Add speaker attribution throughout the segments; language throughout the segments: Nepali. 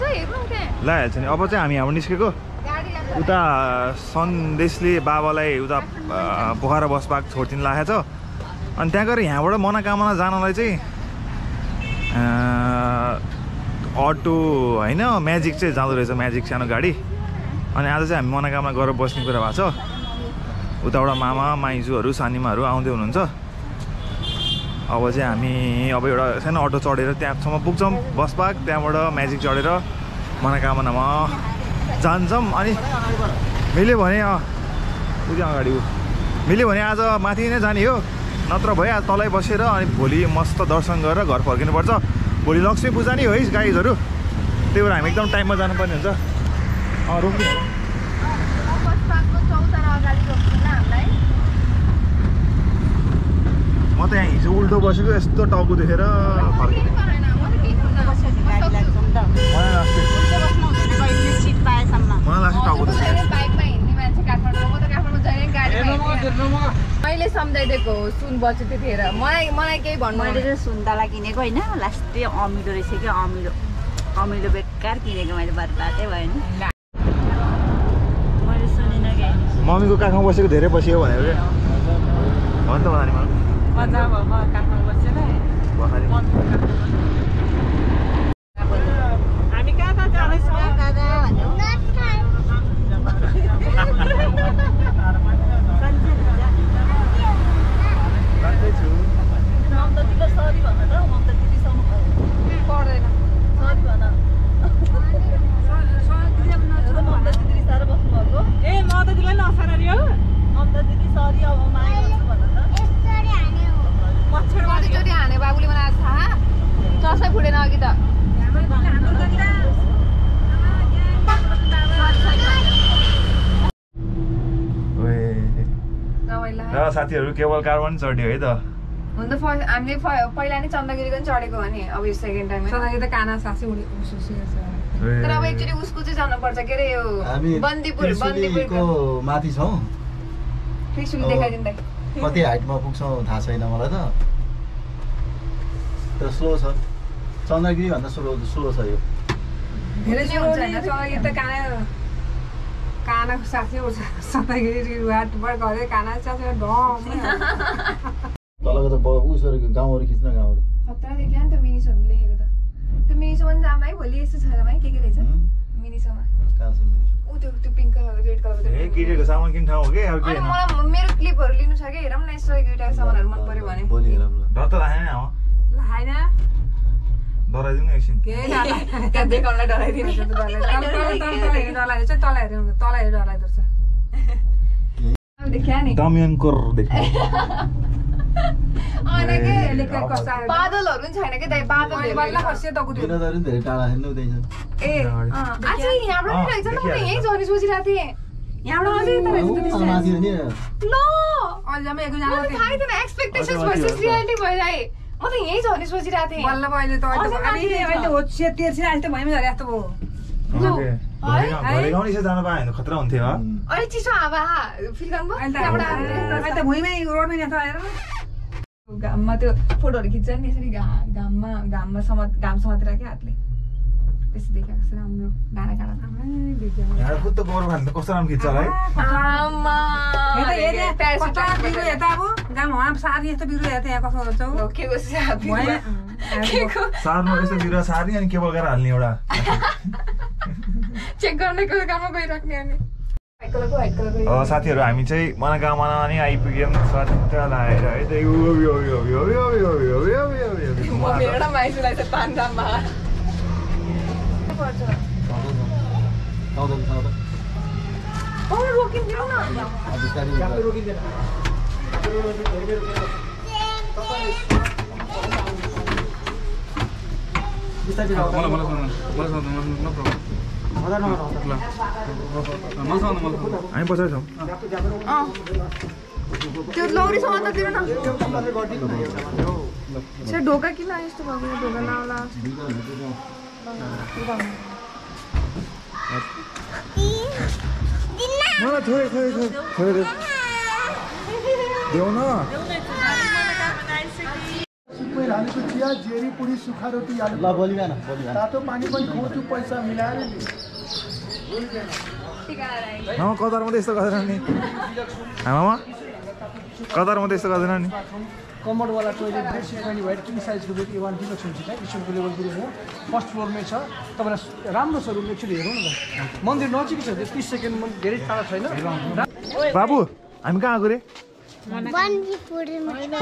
Speaker 1: लगाइहाल्छ नि। अब चाहिँ हामी हाम्रो निस्केको उता सन्देशले बाबालाई उता पोखरा बस पार्क छोड्दिन लागेको छ। अनि त्यहाँ गएर यहाँबाट मनोकामना जानलाई चाहिँ अटो होइन म्याजिक चाहिँ जाँदो रहेछ, म्याजिक सानो गाडी। अनि आज चाहिँ हामी मनोकामना गरेर बस्ने कुरा भएको छ। उताबाट मामा माइजूहरू सानीमाहरू आउँदै हुनुहुन्छ। अब चाहिँ हामी अब एउटा सानो अटो चढेर त्यहाँसम्म पुग्छौँ बस पार्क, त्यहाँबाट म्याजिक चढेर मनोकामनामा जान्छौँ। अनि मिल्यो भने उति अगाडि मिल्यो भने आज माथि नै जाने हो, नत्र भयो आज तलै बसेर अनि भोलि मस्त दर्शन गरेर घर फर्किनुपर्छ। भोलि लक्ष्मी पूजा नि हो है गाइजहरू, त्यही भएर हामी एकदम टाइममा जानुपर्ने हुन्छ। रोक्नु म त यहाँ हिजो उल्टो बसेको, यस्तो टाउको देखेर फर्किने।
Speaker 2: मैले सम्झाइदिएको हो सुन बच्यो त्यतिखेर, मलाई केही भन्नु। मैले चाहिँ सुन्तला किनेको होइन, लास्टै अमिलो रहेछ क्या, अमिलो बेकार किनेको मैले, बर्बादै भयो नि। मैले सुनिनँ कि
Speaker 1: मम्मीको काखमा बसेको धेरै बस्यो भनेर क्या भन् त नानी।
Speaker 2: मजा भयो काखमा बसेर। हामी कहाँ कहाँ जाँदैछौँ?
Speaker 1: साथीहरू केबल कार पनि चढ्यो है त।
Speaker 2: हुन त हामीले पहिला नै चन्द्रगिरी पनि चढेको हो नि, अब यो सेकेन्ड टाइम चन्द्रगिरी त काना सासै तर अब एक्चुअली उसको चाहिँ जानुपर्छ के अरे यो बन्दीपुरको
Speaker 3: माथि छौँ।
Speaker 2: त्रिशुली देखाइदिँदै
Speaker 3: कति हाइटमा पुग्छौँ थाहा छैन मलाई त, तर स्लो छ। चन्द्रगिरी भन्दा स्लो छ यो,
Speaker 2: धेरै स्लो हुन्छ हैन। चन्द्रगिरी त काना सासै उठ्छ, चन्द्रगिरी वाटबाट गरे काना सासै ढम
Speaker 3: तलको त उसहरू गाउँहरू खिच्न गाउँहरू
Speaker 2: खतरा देखियो नि त। मिनिसहरू लेखेको त त्यो मिनिसोमा पनि जाम है भोलि। यस्तो छ भाइ के रहेछ मिनिसोमा? ऊ त्यो पिङ्क कलर रेड कलरको
Speaker 1: केटीको सामान किन्ने ठाउँ हो कि।
Speaker 2: अनि मलाई मेरो क्लिपहरू लिनु छ कि, हेरौँ न यसो केटाको सामानहरू मन पर्यो भने।
Speaker 1: डर त लागेन
Speaker 2: लागेन,
Speaker 1: डराइदिउँ न एकछिन।
Speaker 2: त्यहाँ देखाउनलाई डराइदिनु तल हेरेर डराइदो देखिया नि
Speaker 1: दमयनकोर देखियो।
Speaker 2: बादलहरू पनि छैन कि दाइ, बादलहरू बल्ल खस्यो त कुद्यो।
Speaker 3: धेरै टाढा हेर्नु हुँदैछ।
Speaker 2: ए आज यहाँबाट पनि रहेछ नि, म त यहीँ झर्ने सोचिरहेको थिएँ। यहाँबाट अझै यता रहेछ त
Speaker 3: माथि नि
Speaker 2: ल अझमै एकजना थाहै थिएन। एक्सपेक्टेसन्स भर्सेस रियालिटी भइरहे। म त यहीँ झर्ने सोचिरहेको थिएँ। बल्ल अहिले त अहिले होछि तेर्छि अहिले त भइमै झरे जस्तो भयो।
Speaker 1: जानु पाए भने खतरा हुन्थ्यो।
Speaker 2: अहिले चिसो हावा फिल गर्नुभयो? अहिले त भुइँमै रोडमै यहाँ त आएर घाममा त्यो फोटोहरू खिच्छ नि यसरी, घाम समातेर क्या हातले, त्यसो देखाएको छ राम्रो डाँडा काँडा
Speaker 1: कस्तो राम्रो खिच्छ होला है। सार्नु यस्तो बिरुवा सार्ने अनि केबल कार हाल्ने एउटा
Speaker 2: चेक गर्नेको काममा गइराख्ने अनि।
Speaker 1: साथीहरू हामी चाहिँ मनोकामना नि आइपुग्यौँ। सट्टा लगाएर है त हामी पछाडि छौँ।
Speaker 2: त्यो लौरीसँग त दिनु न। ढोका किन यस्तो भएको? ढोका नआउला
Speaker 1: मलाई थोरै देऊ न।
Speaker 4: धानेको चिया जेरी पुरी सुखा रोटी आलु
Speaker 3: ल बोलिएन बोलिएन
Speaker 4: तातो पानी पनि खुवाउँछु पैसा मिलाएर नि
Speaker 1: कतारमा त यस्तो गर्दैन नि आमामा कतारमा त यस्तो गर्दैन नि
Speaker 4: कमरवाला टोइलेट ड्रेसिङ पनि भएर किन साइजको बेड वान डिलक्स हुन्छ क्या स्टोरको लेभल पुरै हो फर्स्ट फ्लोरमै छ तपाईँलाई राम्रो छ रुम एक्चुअली हेरौँ न त मन्दिर नजिकै छ 30 सेकेन्ड धेरै टाढा छैन
Speaker 1: बाबु हामी कहाँ आएको रे
Speaker 5: बन्दीपुर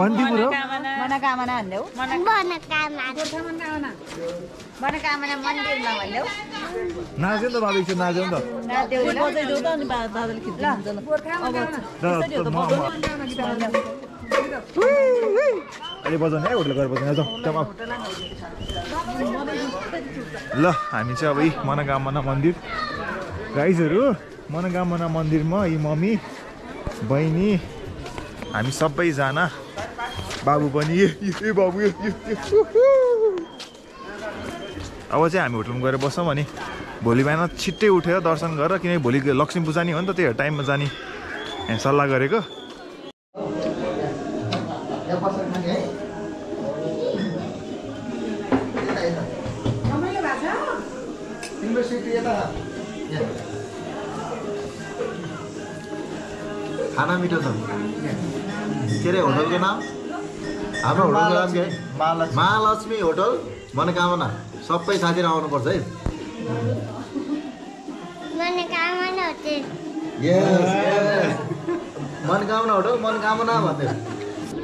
Speaker 1: बन्दीपुर हो
Speaker 2: मनोकामना भन्देऊ
Speaker 5: मनोकामना मन्दिरमा भन्देऊ
Speaker 1: नाच्यो नि त बाबु एकछिन नाच्यो नि त अहिले बजाउने है होटल गएर बजाउने जाउँ ल हामी चाहिँ अब यी मनोकामना मन्दिर गाइजहरू मनोकामना मन्दिरमा यी मम्मी बहिनी हामी सबैजना बाबु पनि ए बाबु अब चाहिँ हामी होटलमा गएर बस्छौँ भने भोलि बिहान छिट्टै उठेर दर्शन गरेर किनकि भोलि लक्ष्मी पूजा नि हो नि त त्यही टाइममा जाने सल्लाह गरेको
Speaker 3: खाना मिठो छ के अरे होटलको नाम हाम्रो होटलको नाम के महालक्ष्मी होटल मनोकामना सबै साथीहरू आउनुपर्छ है
Speaker 5: मनोकामना होटल
Speaker 3: मनोकामना होटल मनोकामना भन्दै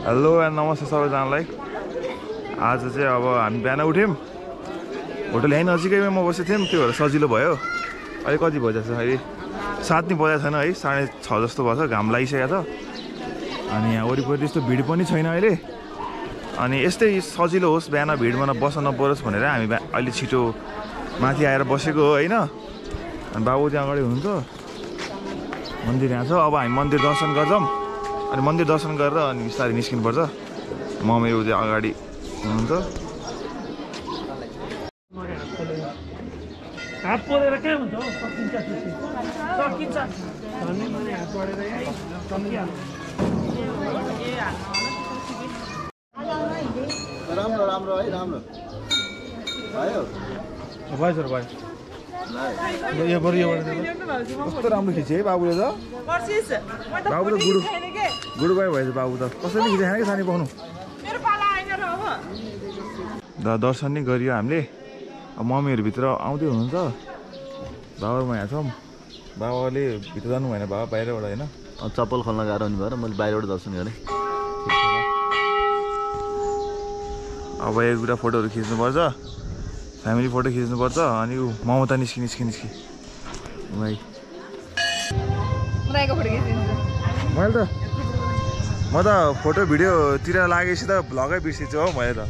Speaker 1: हेलो एन्ड नमस्ते सबैजनालाई आज चाहिँ अब हामी बिहान उठ्यौँ होटल यहीँ नजिकैमा म बसेको थिएँ त्यो भएर सजिलो भयो अहिले कति बजेको छ अहिले 7 नि बजेको छैन है 6:30 जस्तो भएछ घाम लागिसकेको छ अनि यहाँ वरिपरि त्यस्तो भिड पनि छैन अहिले अनि यस्तै सजिलो होस् बिहान भिडमा बस्न नपरोस् भनेर हामी अहिले छिटो माथि आएर बसेको हो होइन अनि बाबु त्यहाँ अगाडि हुनुहुन्छ मन्दिर यहाँ छ अब हामी मन्दिर दर्शन गर्छौँ अनि मन्दिर दर्शन गरेर अनि बिस्तारै निस्किनुपर्छ मम्मीहरू त्यहाँ अगाडि हुनुहुन्छ
Speaker 4: हात परेर के हुन्छ सकिन्छ सकिन्छ भन्ने माने हात परेर
Speaker 3: राम्रो राम्रो है राम्रो भयो
Speaker 1: भयो सर भयो यो कस्तो राम्रो खिच्यो है बाबुले त बाबु त गुडु भयो भएछ बाबु त कसैले खिचेन कि सानी पाउनु दर्शन नै गरियो हामीले अब मम्मीहरू भित्र आउँदै हुनुहुन्छ बाबामा यहाँ छौँ बाबाले भित्र जानु भएन बाबा बाहिरबाट होइन
Speaker 3: चप्पल खोल्न गाह्रो हुने भएर मैले बाहिरबाट दर्शन गरेँ
Speaker 1: अब एक दुईवटा फोटोहरू खिच्नुपर्छ फ्यामिली फोटो खिच्नुपर्छ अनि ऊ ममता निस्कि भाइ मैले त फोटो भिडियोतिर लागेपछि त भ्लगै बिर्सिन्छु हौ मैले त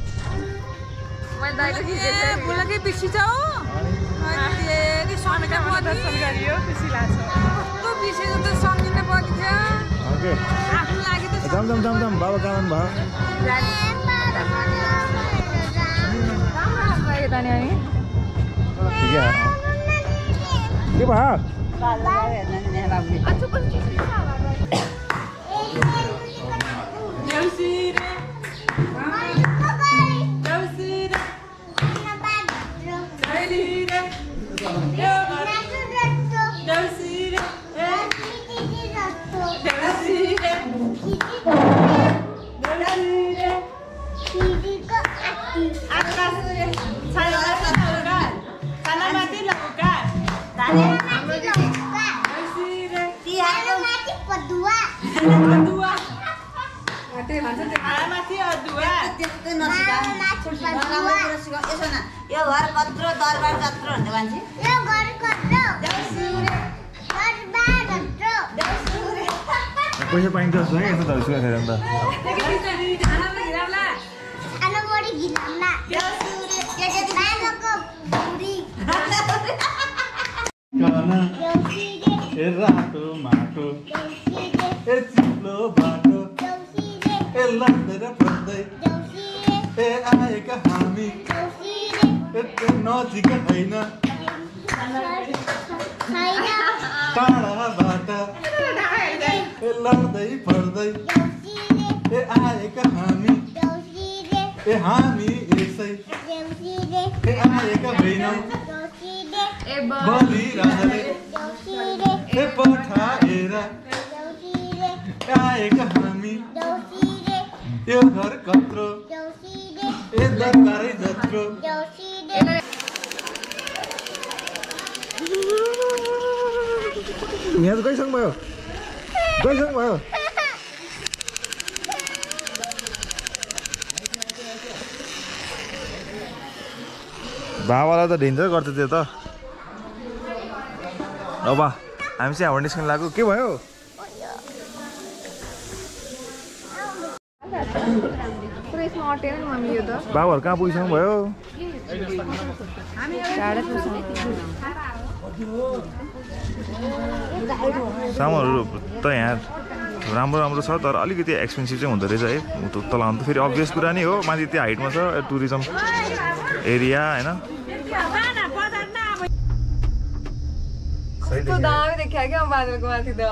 Speaker 1: जाम बाबा कामन भयो के भयो
Speaker 5: यो घर कत्रो दरबार कत्रो भन्ने मान्छे यो घर कत्रो दरबार कत्रो
Speaker 1: पैसा पाइन्छ जस्तो है यस्तो त सुगा खाएर अन्त
Speaker 5: खाना बढी घिनाउला
Speaker 3: रातो माटो ए चिप्लो बाटो ए लड्दै पर्दै ए आएका हामी नजिक होइन टाढाबाट ए लड्दै पर्दै ए आएका हामी
Speaker 1: ए हामी यसै आएका भएनौँ बलि राजाले ए पठाएर आएका हामी यो घर कत्रो ए दरबारै जत्रो यहाँ त गइसक्नु भयो बाबालाई त डेन्जर गर्छ त्यो त अब हामी चाहिँ हाम्रो निस्कन लाग्यो के भयो बाबाहरू कहाँ पुगिसक्नु भयो सामानहरू त यहाँ राम्रो राम्रो छ तर अलिकति एक्सपेन्सिभ चाहिँ हुँदो रहेछ है तल अन्त फेरि अभियस कुरा नै हो माथि त्यो हाइटमा छ टुरिज्म एरिया होइन
Speaker 2: दामी देखिया क्या बादलको माथि त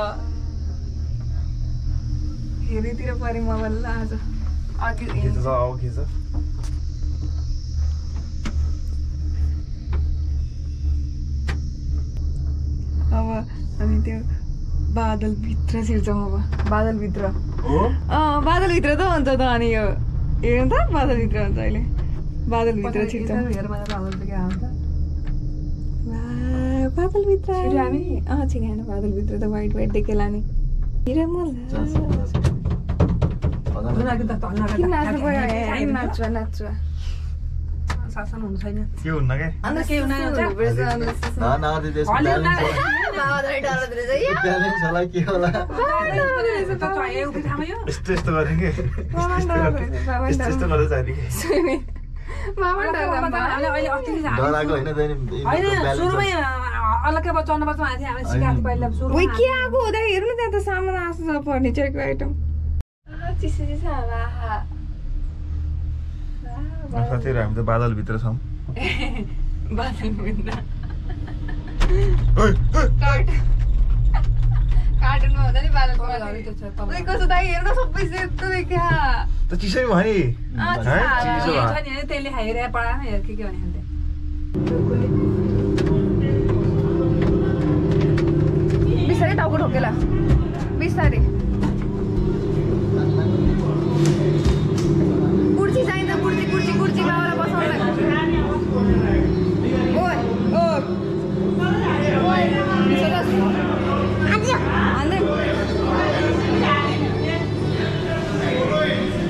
Speaker 2: हेरीतिर परे म बल्ल आज अब हामी त्यो बादलभित्र छिर्छौँ अब बादलभित्र बादलभित्र त हुन्छ त अनि यो हेर्नु त बादलभित्र हुन्छ अहिले बादलभित्र छिर्छौँ बादलभित्र हामी छिर्याएन बादलभित्र त वाइट वाइट देखेला नि नाच्छ
Speaker 4: शासन हुनु छैन
Speaker 1: के हुन्न के यस्तो गर्ने के यस्तो गर्दै जाने
Speaker 2: फर्निचरको आइटम
Speaker 1: साथीहरू हामी त बादलभित्र छौँ
Speaker 2: कार्टुनमा हुँदा नि बादलको कस्तो दाइ हेर्नु सबै सेतो देखिया
Speaker 1: त चिसै भयो नि
Speaker 4: त्यसले खाइरहेको पढाएन हेर के भने
Speaker 2: बिस्तारै टाउको ठोकेला बिस्तारै कुर्सी चाहिन्छ कुर्सी कुर्सी कुर्सी बाबालाई बसाउनु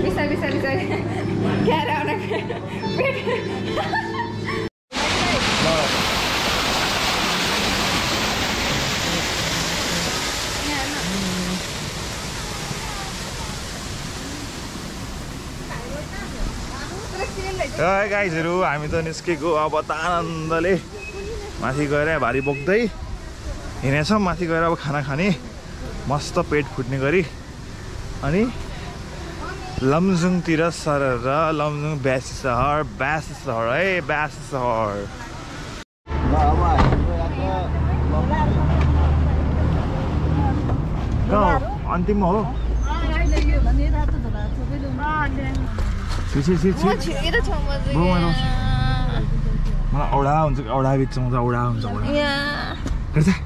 Speaker 2: बिस्तारै बिस्तारै बिस्तारै क्यार आउन
Speaker 1: गाइजहरू हामी त निस्केको अब त आनन्दले माथि गएर भारी बोक्दै हिँडेछौँ माथि गएर अब खाना खाने मस्त पेट फुट्ने गरी अनि लमजुङतिर सरेर लमजुङ ब्यासी सहर है ब्यासी सहर अन्तिममा हो मलाई औडा हुन्छ औडा बिच औडा हुन्छ